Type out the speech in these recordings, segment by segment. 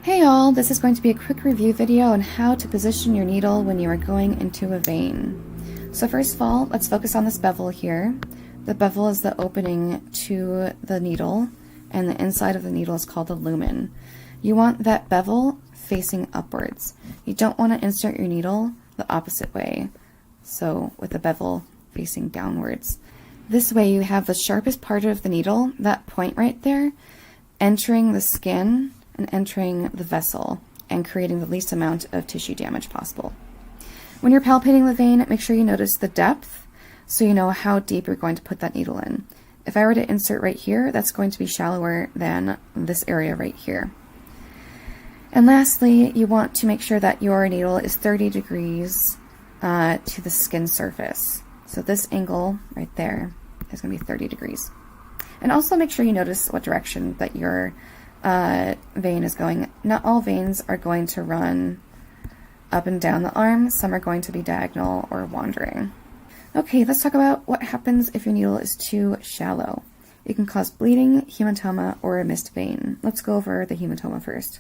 Hey all, this is going to be a quick review video on how to position your needle when you are going into a vein. So first of all, let's focus on this bevel here. The bevel is the opening to the needle, and the inside of the needle is called the lumen. You want that bevel facing upwards. You don't want to insert your needle the opposite way, so with the bevel facing downwards. This way you have the sharpest part of the needle, that point right there, entering the skin and entering the vessel and creating the least amount of tissue damage possible. When you're palpating the vein, make sure you notice the depth so you know how deep you're going to put that needle in. If I were to insert right here, that's going to be shallower than this area right here. And lastly, you want to make sure that your needle is 30 degrees to the skin surface. So this angle right there is going to be 30 degrees. And also make sure you notice what direction that your vein is going. Not all veins are going to run up and down the arm. Some are going to be diagonal or wandering. Okay, let's talk about what happens if your needle is too shallow. It can cause bleeding, hematoma, or a missed vein. Let's go over the hematoma first.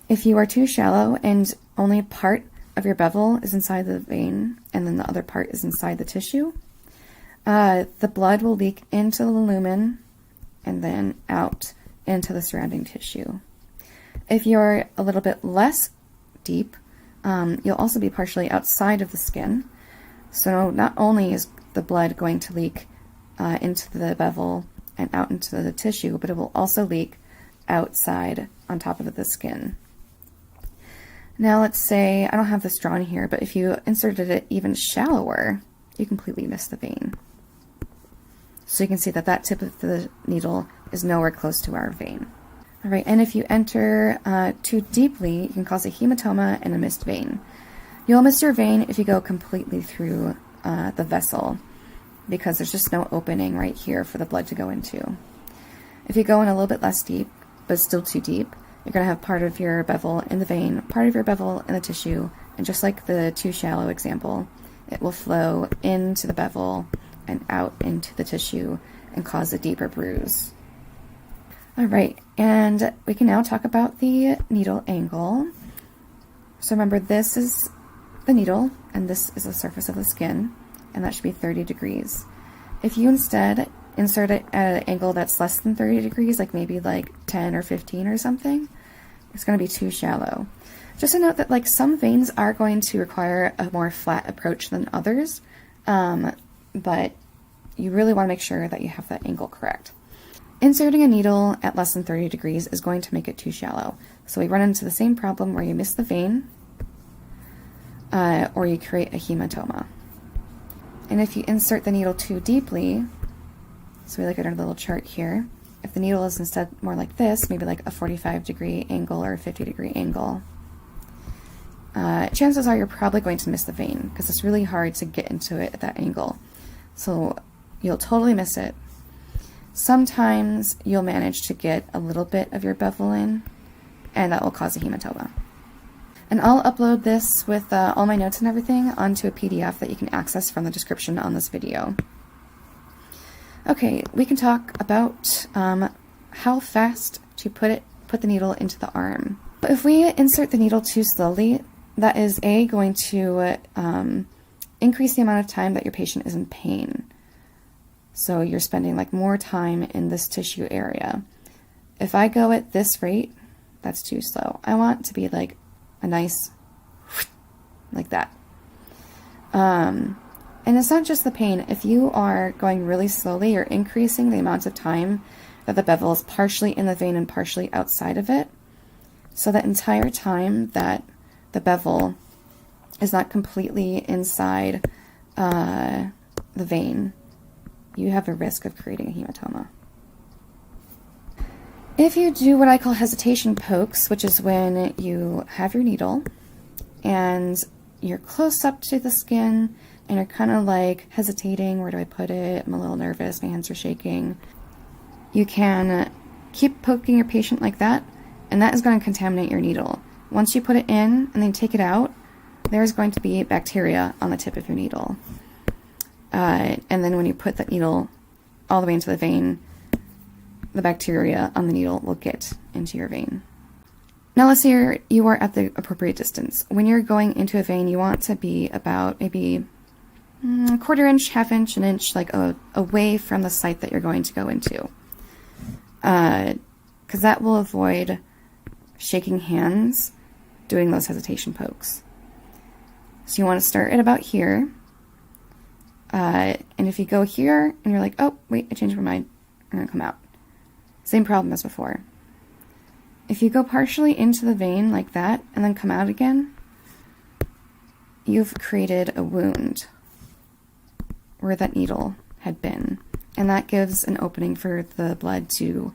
If you are too shallow and only part of your bevel is inside the vein and then the other part is inside the tissue, the blood will leak into the lumen and then out into the surrounding tissue. If you're a little bit less deep, you'll also be partially outside of the skin. So not only is the blood going to leak into the bevel and out into the tissue, but it will also leak outside on top of the skin. Now let's say, I don't have this drawn here, but if you inserted it even shallower, you completely miss the vein. So you can see that that tip of the needle is nowhere close to our vein. All right, and if you enter too deeply, you can cause a hematoma and a missed vein. You'll miss your vein if you go completely through the vessel, because there's just no opening right here for the blood to go into. If you go in a little bit less deep, but still too deep, you're going to have part of your bevel in the vein, part of your bevel in the tissue, and just like the too shallow example, it will flow into the bevel and out into the tissue and cause a deeper bruise. All right, and we can now talk about the needle angle. So remember, this is the needle and this is the surface of the skin, and that should be 30 degrees. If you instead insert it at an angle that's less than 30 degrees, like maybe like 10 or 15 or something, it's going to be too shallow. Just a note that like some veins are going to require a more flat approach than others, but you really want to make sure that you have that angle correct. Inserting a needle at less than 30 degrees is going to make it too shallow. So we run into the same problem where you miss the vein or you create a hematoma. And if you insert the needle too deeply, so we look at our little chart here, if the needle is instead more like this, maybe like a 45-degree angle or a 50-degree angle, chances are you're probably going to miss the vein because it's really hard to get into it at that angle. So you'll totally miss it. Sometimes you'll manage to get a little bit of your bevel in, and that will cause a hematoma. And I'll upload this with all my notes and everything onto a PDF that you can access from the description on this video. Okay, we can talk about how fast to put the needle into the arm. If we insert the needle too slowly, that is going to increase the amount of time that your patient is in pain. So you're spending like more time in this tissue area. If I go at this rate, that's too slow. I want to be like a nice, like that. And it's not just the pain. If you are going really slowly, you're increasing the amount of time that the bevel is partially in the vein and partially outside of it. So that entire time that the bevel is not completely inside the vein, you have a risk of creating a hematoma. If you do what I call hesitation pokes, which is when you have your needle and you're close up to the skin and you're kind of like hesitating, where do I put it? I'm a little nervous, my hands are shaking. You can keep poking your patient like that, and that is going to contaminate your needle. Once you put it in and then take it out, there's going to be bacteria on the tip of your needle. And then when you put that needle all the way into the vein, the bacteria on the needle will get into your vein. Now let's say you are at the appropriate distance. When you're going into a vein, you want to be about maybe a quarter inch, half inch, an inch, like away from the site that you're going to go into. Because that will avoid shaking hands doing those hesitation pokes. So you want to start at about here. And if you go here and you're like, oh, wait, I changed my mind, I'm going to come out. Same problem as before. If you go partially into the vein like that and then come out again, you've created a wound where that needle had been. And that gives an opening for the blood to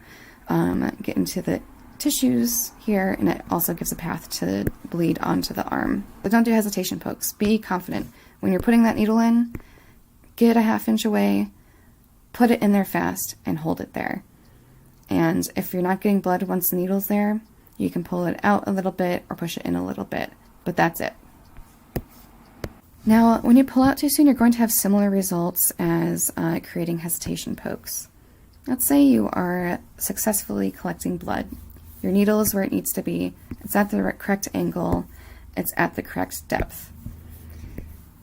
get into the tissues here, and it also gives a path to bleed onto the arm. But don't do hesitation pokes. Be confident. When you're putting that needle in, get a half inch away, put it in there fast, and hold it there. And if you're not getting blood once the needle's there, you can pull it out a little bit or push it in a little bit, but that's it. Now, when you pull out too soon, you're going to have similar results as creating hesitation pokes. Let's say you are successfully collecting blood. Your needle is where it needs to be. It's at the correct angle. It's at the correct depth.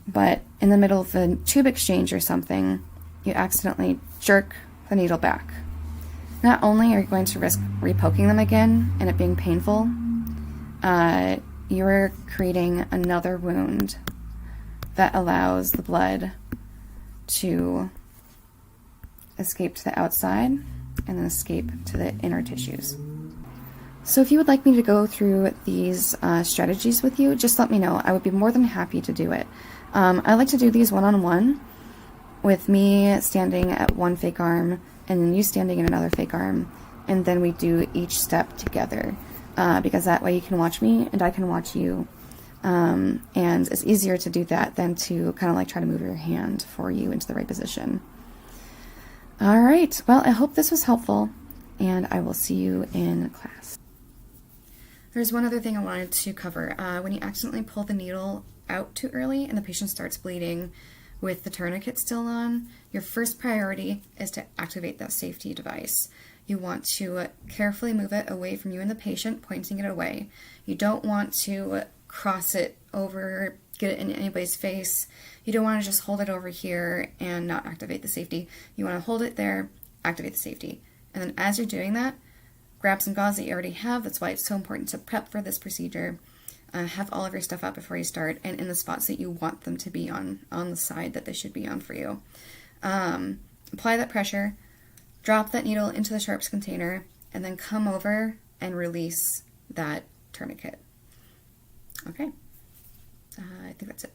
But in the middle of a tube exchange or something, you accidentally jerk the needle back. Not only are you going to risk repoking them again and it being painful, you're creating another wound that allows the blood to escape to the outside and then escape to the inner tissues. So if you would like me to go through these strategies with you, just let me know. I would be more than happy to do it. I like to do these one-on-one with me standing at one fake arm and then you standing in another fake arm, and then we do each step together because that way you can watch me and I can watch you. And it's easier to do that than to kind of like try to move your hand for you into the right position. All right, well, I hope this was helpful, and I will see you in class. There's one other thing I wanted to cover. When you accidentally pull the needle out too early and the patient starts bleeding with the tourniquet still on, your first priority is to activate that safety device. You want to carefully move it away from you and the patient, pointing it away. You don't want to cross it over, get it in anybody's face. You don't want to just hold it over here and not activate the safety. You want to hold it there, activate the safety. And then as you're doing that, grab some gauze that you already have. That's why it's so important to prep for this procedure. Have all of your stuff out before you start and in the spots that you want them to be on the side that they should be on for you. Apply that pressure, drop that needle into the sharps container, and then come over and release that tourniquet. Okay, I think that's it.